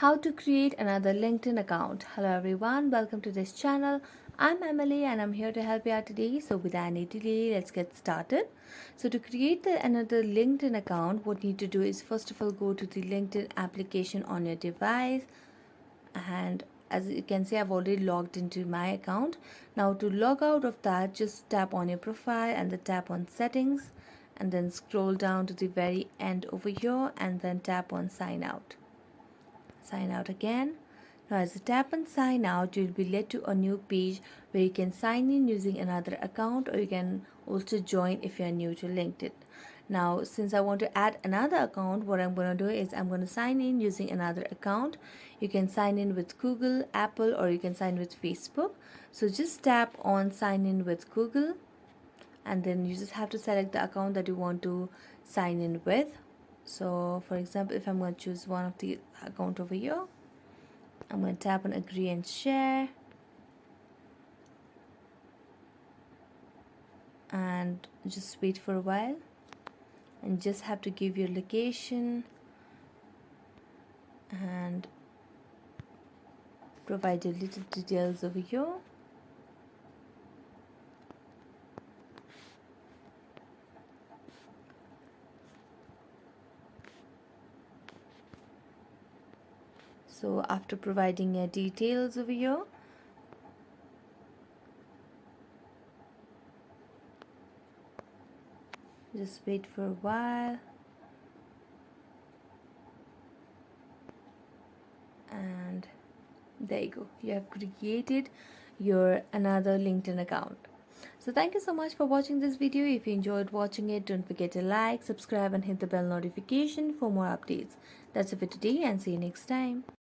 How to create another LinkedIn account. Hello everyone, welcome to this channel. I'm Emily and I'm here to help you out today. So without any delay, let's get started. So to create another LinkedIn account, what you need to do is first of all go to the LinkedIn application on your device, and as you can see, I've already logged into my account. Now to log out of that, just tap on your profile and then tap on settings, and then scroll down to the very end over here and then tap on sign out. Sign out again. Now as you tap on sign out, you'll be led to a new page where you can sign in using another account, or you can also join if you're new to LinkedIn. Now since I want to add another account, what I'm going to do is I'm going to sign in using another account. You can sign in with Google, Apple, or you can sign with Facebook. So just tap on sign in with Google, and then you just have to select the account that you want to sign in with. So for example, if I'm going to choose one of the account over here, I'm going to tap on agree and share, and just wait for a while, and just have to give your location and provide your little details over here. So after providing your details over here, just wait for a while, and there you go, you have created your another LinkedIn account. So thank you so much for watching this video. If you enjoyed watching it, don't forget to like, subscribe and hit the bell notification for more updates. That's it for today, and see you next time.